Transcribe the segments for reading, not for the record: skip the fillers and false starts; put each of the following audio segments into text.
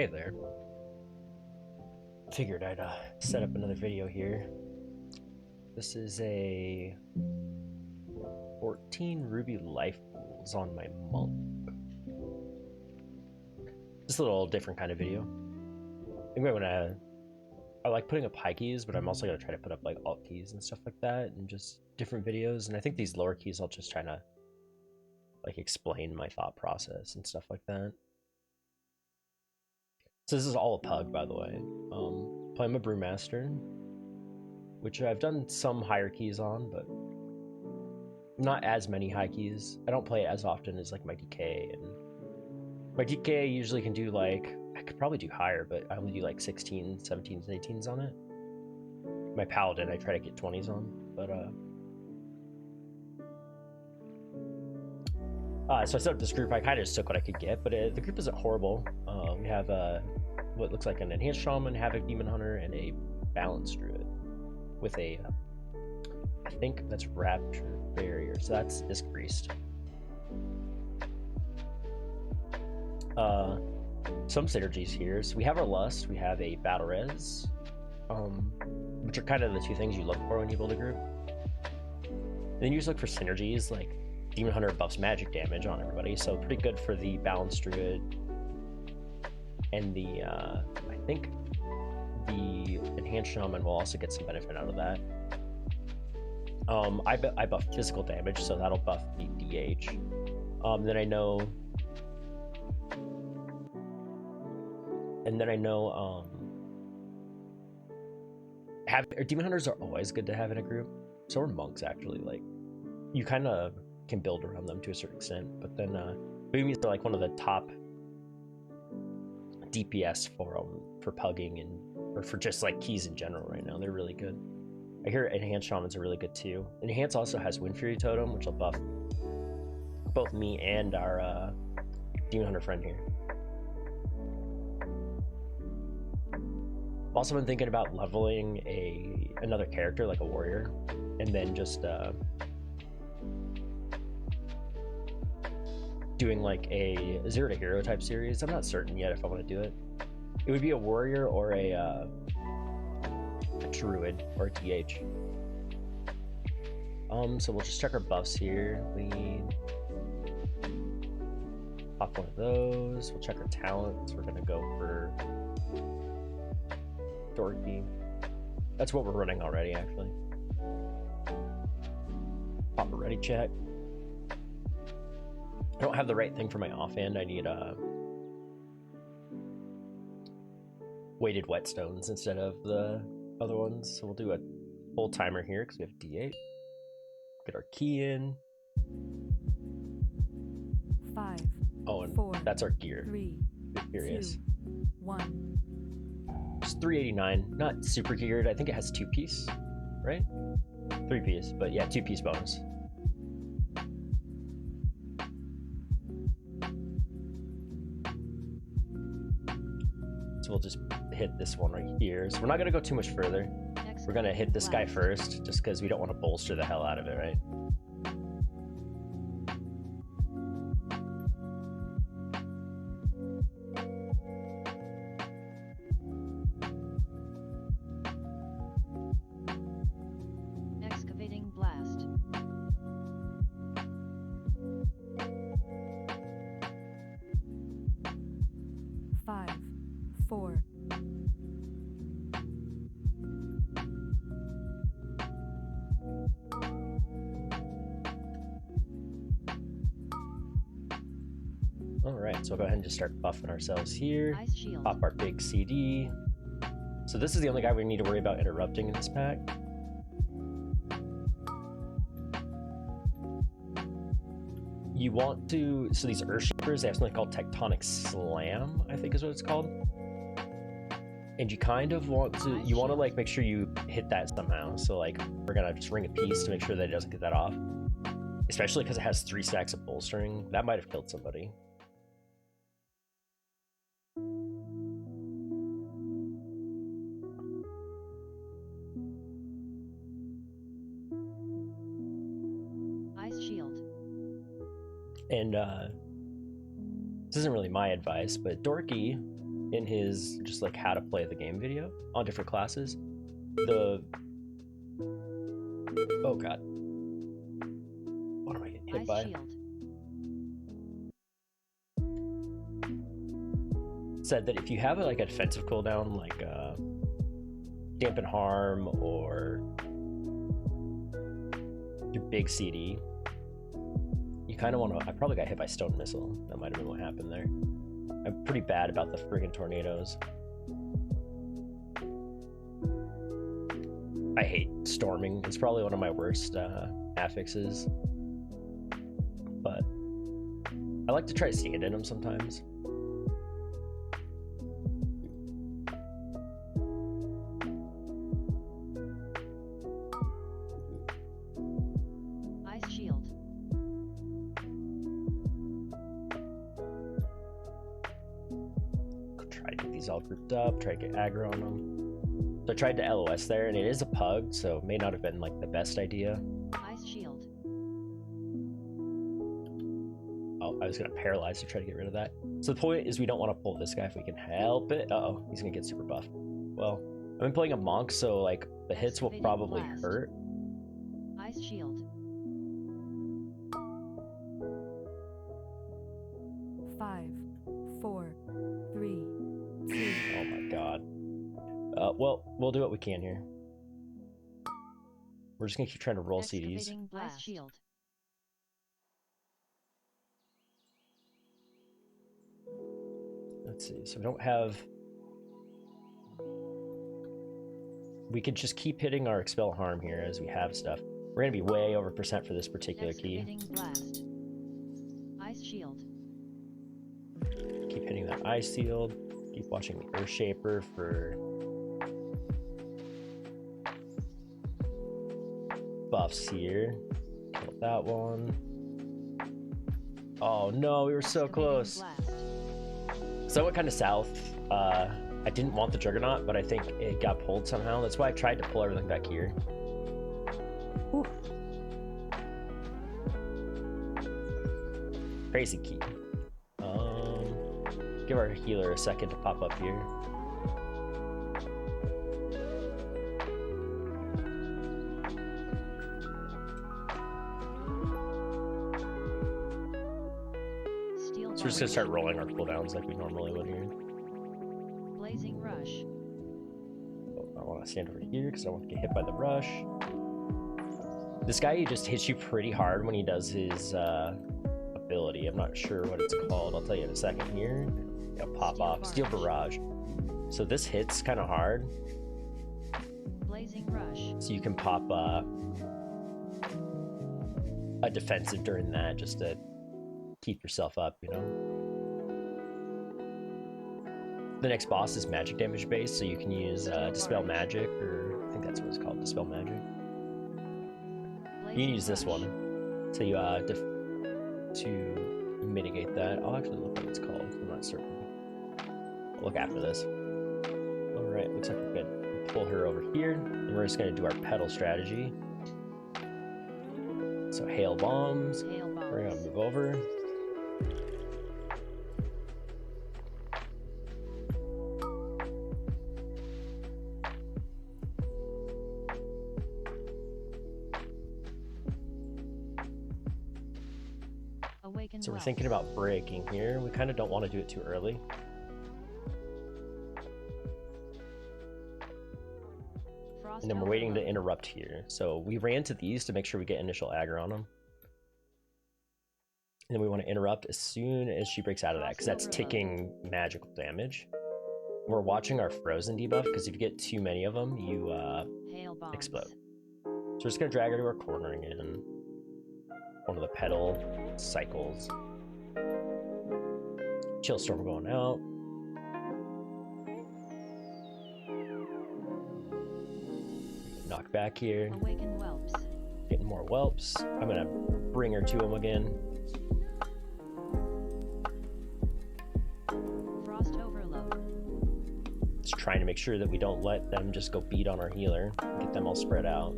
Hey there. Figured I'd set up another video here. This is a 14 ruby life pools on my monk. Just a little different kind of video. I think I like putting up high keys, but I'm also gonna try to put up like alt keys and stuff like that, and just different videos. And I think these lower keys, I'll just try to like explain my thought process and stuff like that. So this is all a pug, by the way. Playing my Brewmaster, which I've done some higher keys on, but not as many high keys. I don't play it as often as like my DK, and my DK usually can do like, I could probably do higher, but I only do like 16s, 17s, and 18s on it. My Paladin, I try to get 20s on, but so I set up this group. I kind of just took what I could get, but the group isn't horrible. We have what looks like an enhanced shaman, havoc demon hunter, and a balanced druid with a I think that's rapture barrier. So that's disc priest. Some synergies here. So we have our lust. We have a battle res, which are kind of the two things you look for when you build a group. And then you just look for synergies, like demon hunter buffs magic damage on everybody, so pretty good for the balanced druid. And the I think the enhanced shaman will also get some benefit out of that. I buff physical damage, so that'll buff the DH. Then I know demon hunters are always good to have in a group. So are monks, actually. Like, you kind of can build around them to a certain extent, but then boomies are like one of the top DPS for pugging and or for just like keys in general right now. They're really good. I hear enhanced shamans are really good too. Enhance also has Wind Fury Totem, which will buff both me and our demon hunter friend here. I've also been thinking about leveling another character, like a warrior, and then just doing like a 0 to hero type series. I'm not certain yet if I want to do it. It would be a warrior or a druid or a DH. So we'll just check our buffs here. We pop one of those. We'll check our talents. We're gonna go for Dorki. That's what we're running already, actually. Pop a ready check. I don't have the right thing for my offhand. I need weighted whetstones instead of the other ones. So we'll do a full timer here because we have D8. Get our key in. 5. Oh, and 4, that's our gear. 3, Furious. 2, 1. It's 389. Not super geared. I think it has 2-piece, right? 3-piece, but yeah, 2-piece bonus. We'll just hit this one right here. So we're not gonna go too much further. We're gonna hit this guy first, just because we don't want to bolster the hell out of it, right? Excavating blast. Five, 4. Alright, so we'll go ahead and just start buffing ourselves here. Ice shield. Pop our big CD. So this is the only guy we need to worry about interrupting in this pack. You want to, so these Earthshapers, they have something called Tectonic Slam, I think is what it's called. And you kind of want to, you want to like make sure you hit that somehow. So like, we're gonna just ring a piece to make sure that it doesn't get that off. Especially because it has 3 stacks of bolstering. That might have killed somebody. Ice shield. And this isn't really my advice, but Dorki in his just like how to play the game video on different classes. Oh god. What am I getting hit Ice by? shield. Said that if you have like a defensive cooldown, like dampen harm or your big CD, you kind of want to. I probably got hit by stone missile. That might have been what happened there. I'm pretty bad about the friggin' tornadoes. I hate storming. It's probably one of my worst affixes, but I like to try to stand in them sometimes. Ice shield. Try to get these all grouped up, try to get aggro on them. So I tried to LOS there, and it is a pug, so it may not have been like the best idea. Ice shield. Oh, I was gonna paralyze to try to get rid of that. So the point is we don't want to pull this guy if we can help it. Uh-oh, he's gonna get super buff. Well, I've been playing a monk, so like the hits will Excavating probably blast. hurt. Ice shield. 5, 4, 3, 2. Oh my god. Well, we'll do what we can here. We're just gonna keep trying to roll CDs. Excavating blast. Ice shield. Let's see, so we don't have... We could just keep hitting our expel harm here as we have stuff. We're gonna be way over percent for this particular key. Excavating blast. Ice shield. Keep hitting that ice shield. Keep watching the Earth Shaper for buffs here. Kill that one. Oh no, we were so Excavating close. blast. So I went kind of south. I didn't want the Juggernaut, but I think it got pulled somehow. That's why I tried to pull everything back here. Whew. Crazy key. Give our healer a second to pop up here. Steel So we're just gonna start rolling our cooldowns like we normally would here. Blazing rush. Oh, I want to stand over here because I don't want to get hit by the rush. This guy, he just hits you pretty hard when he does his ability. I'm not sure what it's called. I'll tell you in a second here. Yeah, pop Steel off. Steel barrage. barrage. So this hits kind of hard. Blazing rush. So you can pop a defensive during that just to keep yourself up, you know? The next boss is magic damage based, so you can use Dispel Magic, or I think that's what it's called, Dispel Magic. You can use this one to mitigate that. I'll actually look what it's called. I'm not certain. I'll look after this. Alright, looks like we're good. We'll pull her over here, and we're just going to do our pedal strategy. So hail bombs. Hail bombs. We're going to move over. Awaken So we're wells. thinking about breaking here. We kind of don't want to do it too early. Frost And then we're waiting to overload. interrupt here. So we ran to these to make sure we get initial aggro on them. And then we want to interrupt as soon as she breaks out of that, because that's Frost ticking magical damage. We're watching our frozen debuff, because if you get too many of them, you Hail bombs. explode. So we're just going to drag her to our cornering in one of the pedal cycles. Chill storm going out. Knock back here. Awaken whelps. Getting more whelps. I'm gonna bring her to him again. Frost overload. Just trying to make sure that we don't let them just go beat on our healer. Get them all spread out.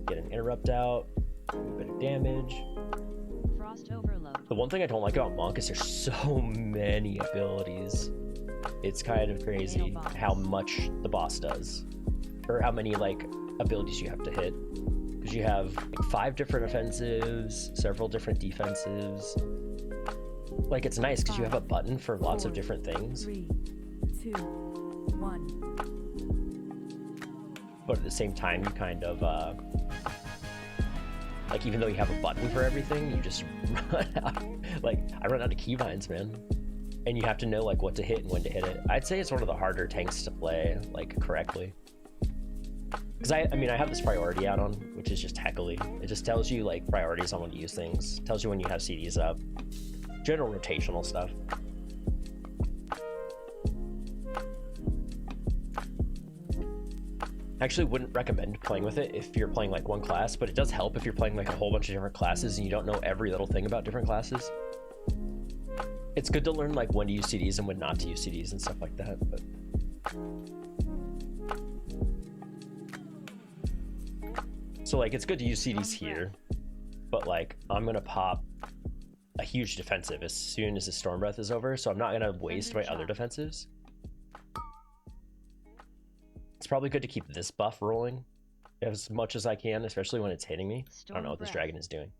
Get an interrupt out. Do a bit of damage. Frost overload. The one thing I don't like about Monk is there's so many abilities. It's kind of crazy how much the boss does, or how many like abilities you have to hit. Because you have like 5 different offensives, several different defensives. Like it's nice because you have a button for lots of different things. 3, 2, 1. But at the same time, you kind of like even though you have a button for everything, you just run out. Like I run out of keybinds, man. And you have to know like what to hit and when to hit it. I'd say it's one of the harder tanks to play like correctly. Because I mean I have this priority out on, which is just heckily. It just tells you like priorities on when to use things. Tells you when you have CDs up. General rotational stuff. I actually wouldn't recommend playing with it if you're playing like one class, but it does help if you're playing like a whole bunch of different classes and you don't know every little thing about different classes. It's good to learn like when to use CDs and when not to use CDs and stuff like that, but so like it's good to use CDs here, but like I'm gonna pop a huge defensive as soon as the Storm Breath is over, so I'm not gonna waste my other defensives. It's probably good to keep this buff rolling as much as I can, especially when it's hitting me. I don't know what this dragon is doing,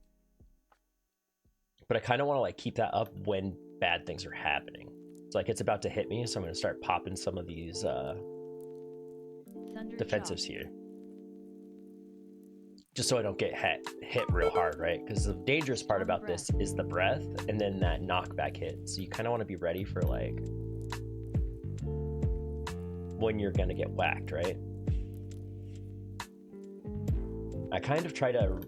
but I kind of want to like keep that up when bad things are happening. It's like it's about to hit me, so I'm going to start popping some of these defensives here, just so I don't get hit real hard, right? Because the dangerous part about this is the breath and then that knockback hit. So you kind of want to be ready for like when you're gonna get whacked, right? I kind of try to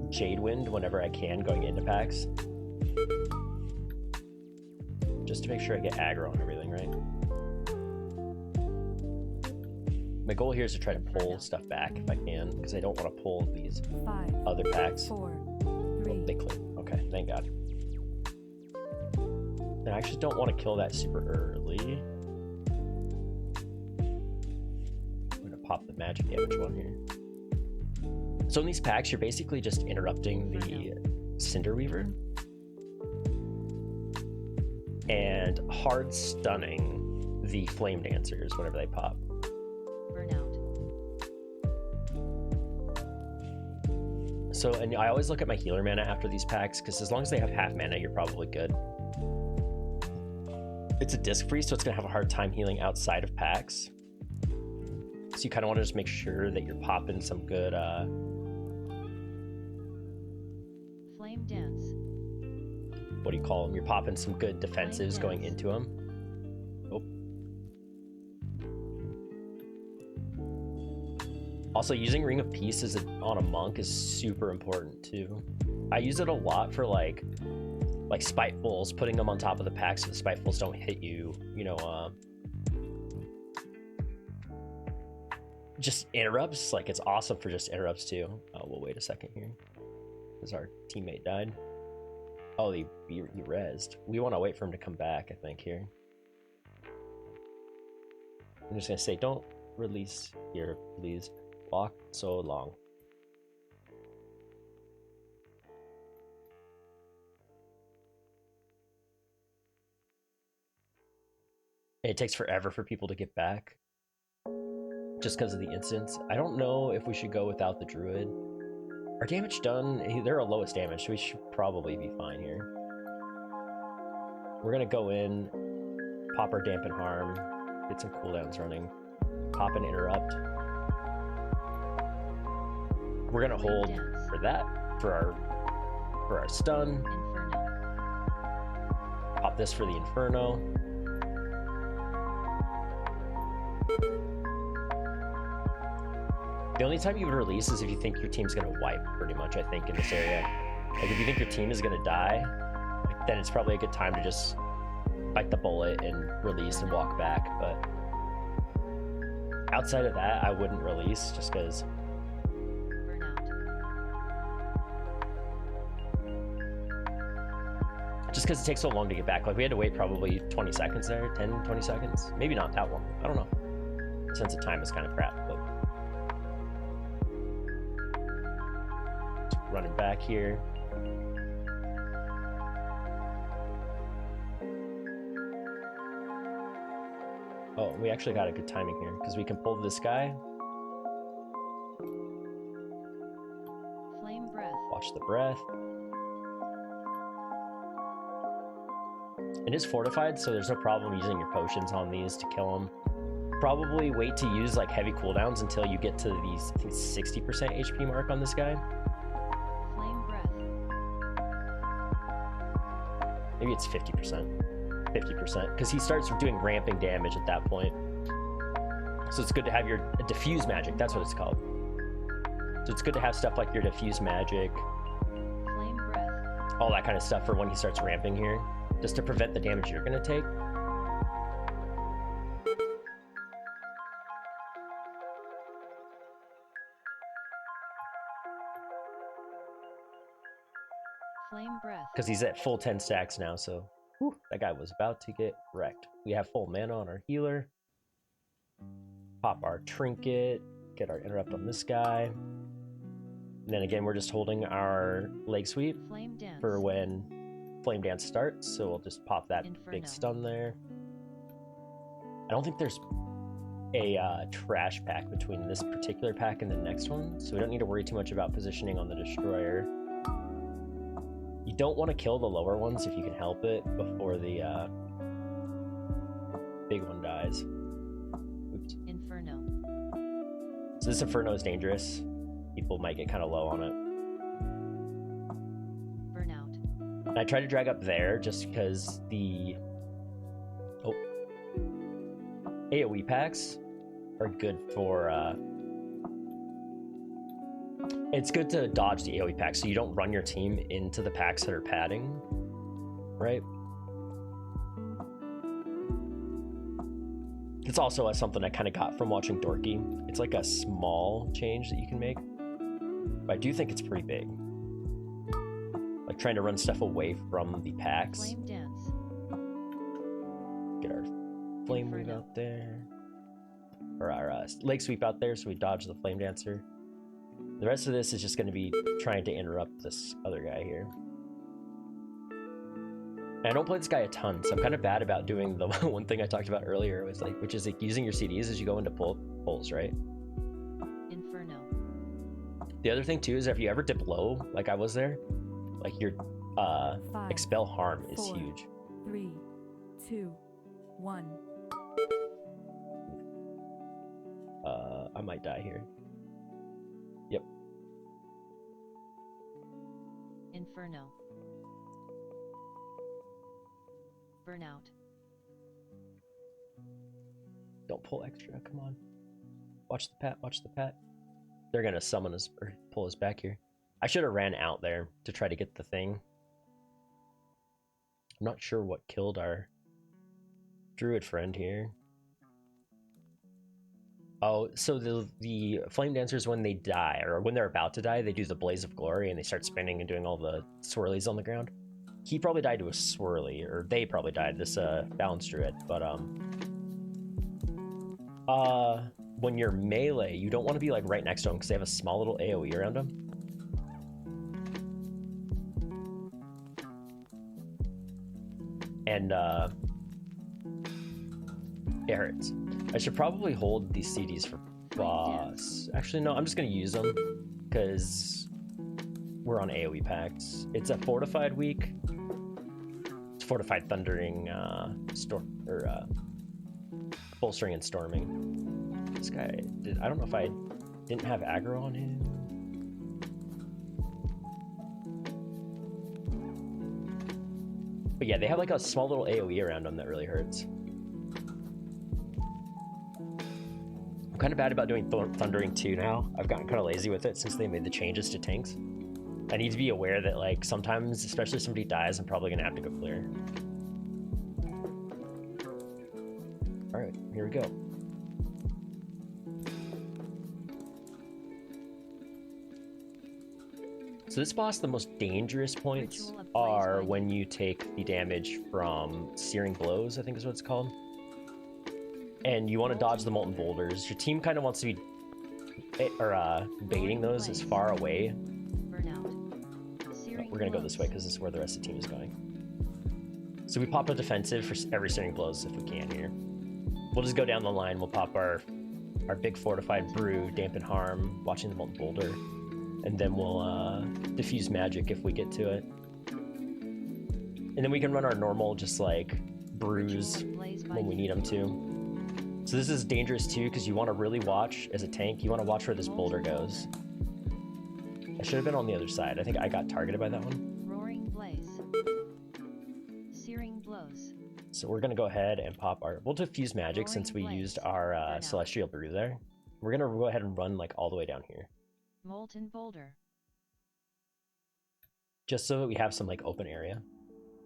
Jade Wind whenever I can going into packs, just to make sure I get aggro on everything, right? My goal here is to try to pull stuff back if I can, because I don't want to pull these 5, other packs. 4, 3. Oh, they clear. Okay, thank God. And I actually don't want to kill that super early. Pop the magic damage one here. So in these packs, you're basically just interrupting the Cinder Weaver and hard stunning the Flame Dancers whenever they pop. Burnout. So, and I always look at my healer mana after these packs, because as long as they have half mana, you're probably good. It's a disc freeze, so it's gonna have a hard time healing outside of packs. So you kind of want to just make sure that you're popping some good Flame dance. what do you call them? You're popping some good defensives going into them. Oh. Also, using Ring of Peace on a monk is super important too. I use it a lot for like Spitefuls, putting them on top of the pack so the Spitefuls don't hit you, you know, just interrupts. Like it's awesome for just interrupts too. Oh, we'll wait a second here because our teammate died. Oh, he rezzed. We want to wait for him to come back, I think, here. I'm just gonna say, don't release here, please. Walk so long. And it takes forever for people to get back, just because of the instance. I don't know if we should go without the druid. Our damage done, they're our lowest damage, so we should probably be fine here. We're gonna go in, pop our dampen harm, get some cooldowns running, pop an interrupt. We're gonna hold for that, for our stun. Inferno. Pop this for the Inferno. The only time you would release is if you think your team's gonna wipe, pretty much, I think, in this area. Like, if you think your team is gonna die, then it's probably a good time to just bite the bullet and release and walk back, but outside of that, I wouldn't release, just because Burnout. it takes so long to get back. Like, we had to wait probably 20 seconds there, 10, 20 seconds? Maybe not that long, I don't know. Sense of time is kind of crap, but running back here. Oh, we actually got a good timing here because we can pull this guy. Flame breath. Watch the breath. It is fortified, so there's no problem using your potions on these to kill them. Probably wait to use like heavy cooldowns until you get to these, I think, 60% HP mark on this guy. Flame breath. Maybe it's 50%. 50%, because he starts doing ramping damage at that point. So it's good to have your diffuse magic, that's what it's called. So it's good to have stuff like your diffuse magic, Flame breath. all that kind of stuff for when he starts ramping here, just to prevent the damage you're gonna take. Flame breath. Because he's at full 10 stacks now, so whew, that guy was about to get wrecked. We have full mana on our healer. Pop our trinket, get our interrupt on this guy. And then again, we're just holding our leg sweep Flame dance. for when Flame Dance starts, so we'll just pop that Inferno. big stun there. I don't think there's a trash pack between this particular pack and the next one, so we don't need to worry too much about positioning on the Destroyer. You don't want to kill the lower ones if you can help it before the big one dies. Oops. Inferno. So this Inferno is dangerous. People might get kind of low on it. Burnout. And I try to drag up there just because the AoE packs are good for it's good to dodge the AoE packs so you don't run your team into the packs that are padding, right? It's also something I kind of got from watching Dorki. It's like a small change that you can make, but I do think it's pretty big. Like trying to run stuff away from the packs. Flame dance. Get our flame wave Inferno. out there. Or our leg sweep out there so we dodge the flame dancer. The rest of this is just going to be trying to interrupt this other guy here. And I don't play this guy a ton, so I'm kind of bad about doing the one thing I talked about earlier, which is like using your CDs as you go into pulls, right? Inferno. The other thing too is if you ever dip low, like I was there, like your 5, expel harm is 4, huge. 3, 2, 1. I might die here. Yep. Inferno. Burnout. Don't pull extra, come on. Watch the pat, watch the pat. They're gonna summon us or pull us back here. I should have ran out there to try to get the thing. I'm not sure what killed our druid friend here. Oh, so the flame dancers, when they die, or when they're about to die, they do the blaze of glory and they start spinning and doing all the swirlies on the ground. He probably died to a swirly, or they probably died, this balanced druid, but when you're melee, you don't want to be like right next to them because they have a small little AoE around them. And it hurts. I should probably hold these CDs for boss. Actually, no, I'm just gonna use them because we're on AoE packs. It's a fortified week. It's fortified thundering, storm or bolstering and storming. This guy did. I don't know if I didn't have aggro on him. But yeah, they have like a small little AoE around them that really hurts. I'm kind of bad about doing Thundering 2 now. I've gotten kind of lazy with it since they made the changes to tanks. I need to be aware that like sometimes, especially if somebody dies, I'm probably gonna have to go clear. Alright, here we go. So this boss, the most dangerous points are when you take the damage from Searing Blows, I think is what it's called. And you want to dodge the Molten Boulders. Your team kind of wants to be baiting those as far away. We're going to go this way because this is where the rest of the team is going. So we pop a defensive for every Searing Blows if we can here. we'll just go down the line. We'll pop our big fortified brew, dampen harm, watching the molten boulder, and then we'll diffuse magic if we get to it. And then we can run our normal, just like brews when we need them to. So this is dangerous too, because you want to really watch as a tank. You want to watch where this boulder goes. I should have been on the other side. I think I got targeted by that one. Roaring blaze. Searing blows. So we're gonna go ahead and pop our. We'll diffuse magic since we used our celestial brew there. We're gonna go ahead and run like all the way down here, Molten boulder. just so that we have some like open area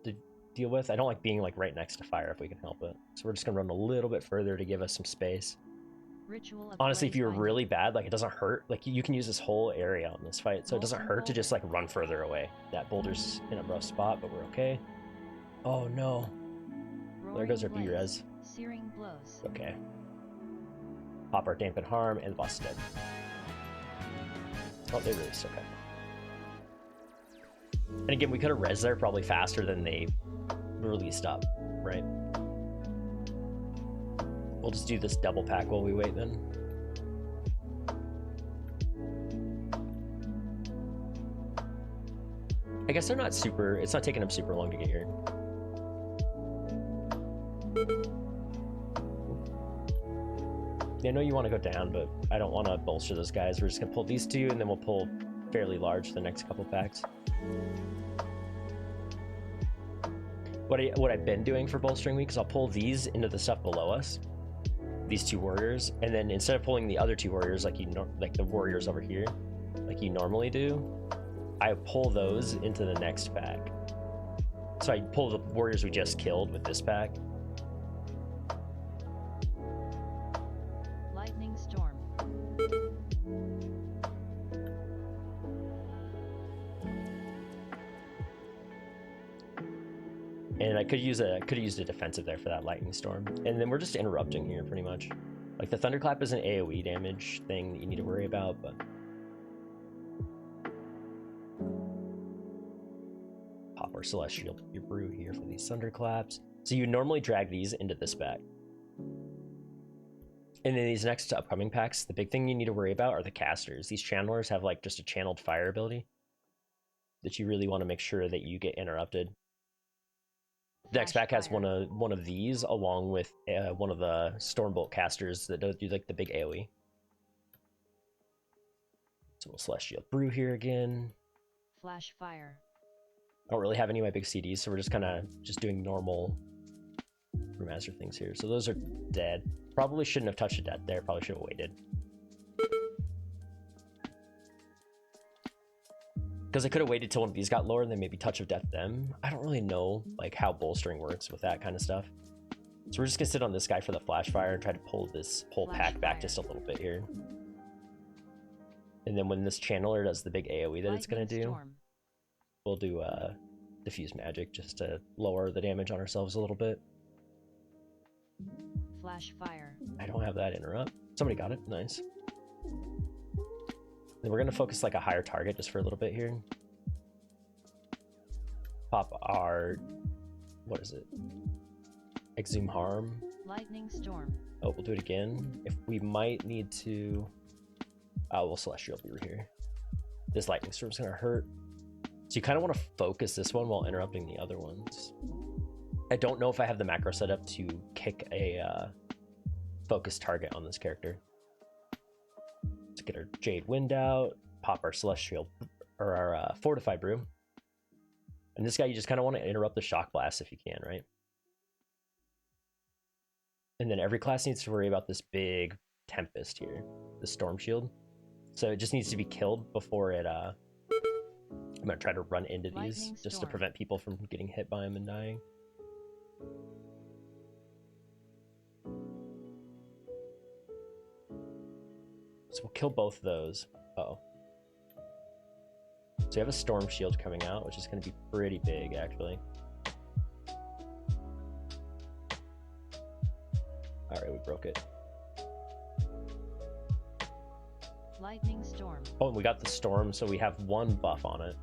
to deal with. I don't like being like right next to fire if we can help it. So we're just gonna run a little bit further to give us some space. Ritual of Honestly, if blaze you're binding. really bad, like it doesn't hurt. Like you can use this whole area on this fight, so it doesn't hurt to just like run further away. That boulder's in a rough spot, but we're okay. Oh no. There goes our Roaring B-res. blaze. Searing blows. Okay. Pop our dampen harm, and the boss is dead. Oh, they released, okay. And again, we could have res there probably faster than they released up, right? We'll just do this double pack while we wait then. I guess they're not super, it's not taking them super long to get here. Yeah, I know you want to go down, but I don't want to bolster those guys. We're just going to pull these two, and then we'll pull fairly large the next couple packs. What I've been doing for bolstering week is I'll pull these into the stuff below us, these two warriors, and then instead of pulling the other two warriors like like the warriors over here, like you normally do, I pull those into the next pack. So I pull the warriors we just killed with this pack. Lightning storm. And I could have used a defensive there for that lightning storm. And then we're just interrupting here pretty much. Like the thunderclap is an AoE damage thing that you need to worry about, but pop our celestial your brew here for these thunderclaps. So you normally drag these into this pack. And then these next upcoming packs, the big thing you need to worry about are the casters. These channelers have like just a channeled fire ability that you really want to make sure that you get interrupted. The next pack has one of these along with one of the Stormbolt casters that do like the big AoE. So we'll Celestial Brew here again. Flash fire. I don't really have any of my big CDs, so we're just kind of doing normal Brewmaster things here. So those are dead. Probably shouldn't have touched a death there. Probably should have waited. Because I could have waited till one of these got lower and then maybe touch of death them. I don't really know like how bolstering works with that kind of stuff. So we're just gonna sit on this guy for the flash fire and try to pull this whole pack back just a little bit here. And then when this channeler does the big AoE that it's gonna do, we'll do diffuse magic just to lower the damage on ourselves a little bit. Flash fire. I don't have that interrupt. Somebody got it. Nice. Then we're gonna focus like a higher target just for a little bit here. Pop our, what is it? Exhume harm. Lightning storm. Oh, we'll do it again. If we might need to, we'll celestial brew here. This lightning storm's gonna hurt. So you kind of want to focus this one while interrupting the other ones. I don't know if I have the macro set up to kick a focus target on this character. Let's get our Jade Wind out, pop our Celestial, or our Fortified Brew. And this guy, you just kind of want to interrupt the Shock Blast if you can, right? And then every class needs to worry about this big Tempest here, the Storm Shield. So it just needs to be killed before it, I'm going to try to run into these just to prevent people from getting hit by them and dying. So we'll kill both of those. Uh-oh. So you have a Storm Shield coming out, which is going to be pretty big, actually. Alright, we broke it. Lightning storm. Oh, and we got the Storm, so we have one buff on it.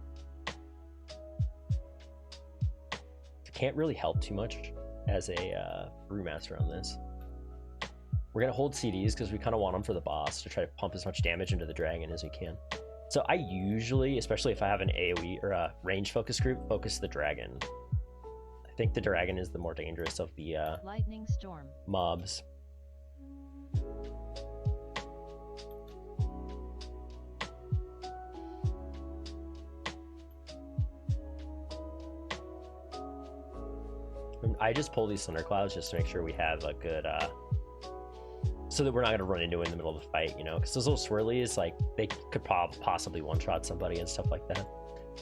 Can't really help too much as a Brewmaster on this. We're gonna hold CDs because we kind of want them for the boss to try to pump as much damage into the dragon as we can. So I usually, especially if I have an AoE or a range focus group, focus the dragon. I think the dragon is the more dangerous of the Lightning storm. mobs. I just pull these thunderclouds just to make sure we have a good so that we're not going to run into it in the middle of the fight, you know, because those little swirlies, like, they could possibly one-shot somebody and stuff like that.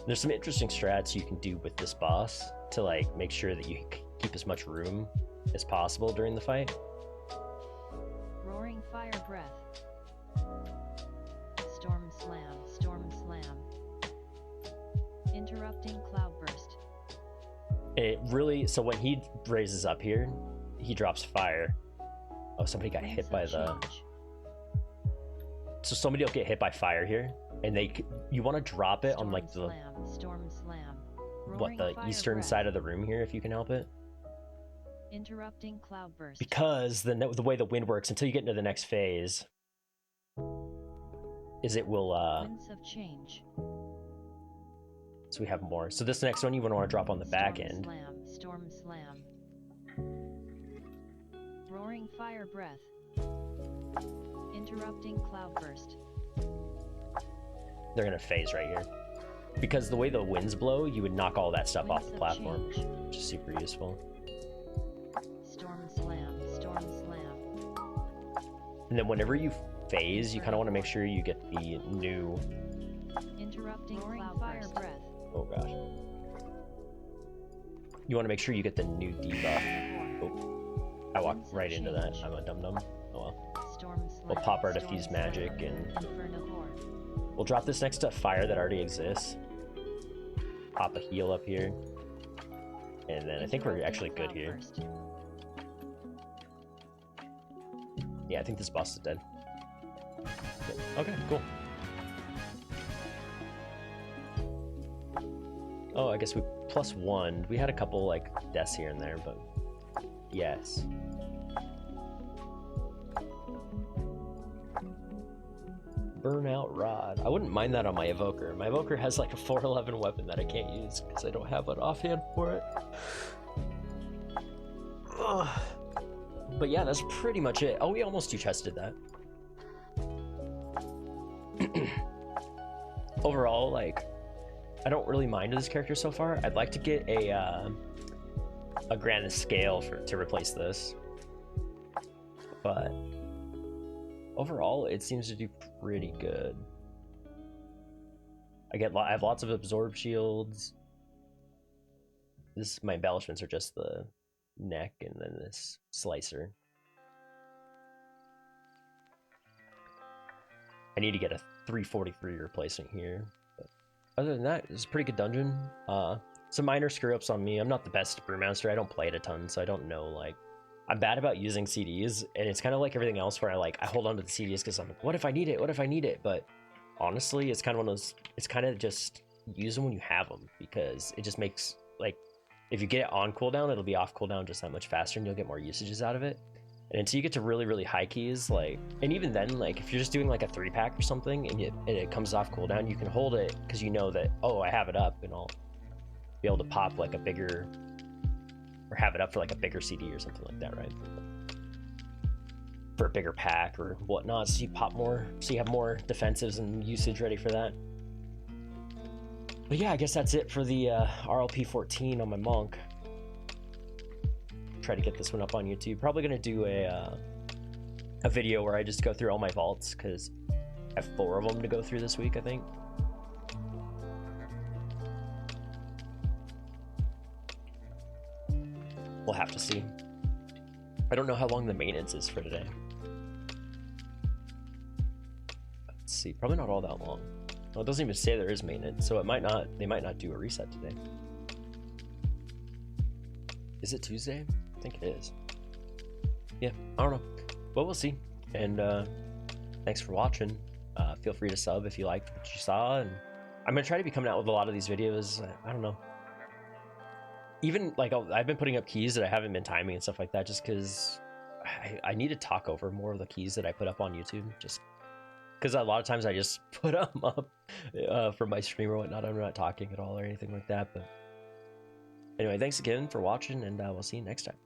There's some interesting strats you can do with this boss to, like, make sure that you keep as much room as possible during the fight. Roaring fire breath. Storm slam. Storm slam. Interrupting cloudburst. It really, so when he raises up here, he drops fire. Oh, somebody got hit by the... So somebody will get hit by fire here, and you want to drop it on, like, the... Storm slam. What, the eastern side of the room here, if you can help it? Interrupting cloudburst. Because the way the wind works, until you get into the next phase, is it will... Winds of change. So we have more. So this next one you want to drop on the back end. Storm slam. Roaring fire breath. Interrupting cloudburst. They're gonna phase right here. Because the way the winds blow, you would knock all that stuff off the platform, which is super useful. Storm slam. Storm slam. And then whenever you phase, you kind of want to make sure you get the new... Interrupting fire breath. Oh gosh. You want to make sure you get the new debuff. Oh. I walked right into that. I'm a dum-dum. Oh well. We'll pop our diffuse magic and we'll drop this next to fire that already exists. Pop a heal up here. And then I think we're actually good here. Yeah, I think this boss is dead. Yep. Okay, cool. Oh, I guess we +1. We had a couple, like, deaths here and there, but yes. Burnout Rod. I wouldn't mind that on my Evoker. My Evoker has, like, a 411 weapon that I can't use because I don't have an offhand for it. Ugh. But yeah, that's pretty much it. Oh, we almost two-chested that. Overall, like, I don't really mind this character so far. I'd like to get a grand scale to replace this, but overall, it seems to do pretty good. I have lots of absorb shields. My embellishments are just the neck and then this slicer. I need to get a 343 replacement here. Other than that, it's a pretty good dungeon. Some minor screw-ups on me. I'm not the best Brewmaster. I don't play it a ton, so I don't know, like... I'm bad about using CDs, and it's kind of like everything else where I hold on to the CDs because I'm like, what if I need it? What if I need it? But honestly, it's kind of one of those... It's kind of just use them when you have them, because it just makes, like... If you get it on cooldown, it'll be off cooldown just that much faster, and you'll get more usages out of it. And until you get to really, really high keys, like, and even then, like, if you're just doing like a 3-pack or something and it comes off cooldown, you can hold it because you know that, oh, I have it up, and I'll be able to pop like a bigger, or have it up for like a bigger CD or something like that, right? For a bigger pack or whatnot, so you pop more, so you have more defensives and usage ready for that. But yeah, I guess that's it for the RLP 14 on my monk. Try to get this one up on YouTube. Probably gonna do a video where I just go through all my vaults because I have 4 of them to go through this week, I think. We'll have to see. I don't know how long the maintenance is for today. Let's see, probably not all that long. Well, it doesn't even say there is maintenance, so it might not. They might not do a reset today. Is it Tuesday? I think it is. Yeah, I don't know. But we'll see. And thanks for watching. Feel free to sub if you liked what you saw. And I'm going to try to be coming out with a lot of these videos. I don't know. Even, like, I've been putting up keys that I haven't been timing and stuff like that just because I need to talk over more of the keys that I put up on YouTube, just because a lot of times I just put them up for my stream or whatnot. I'm not talking at all or anything like that. But anyway, thanks again for watching, and we'll see you next time.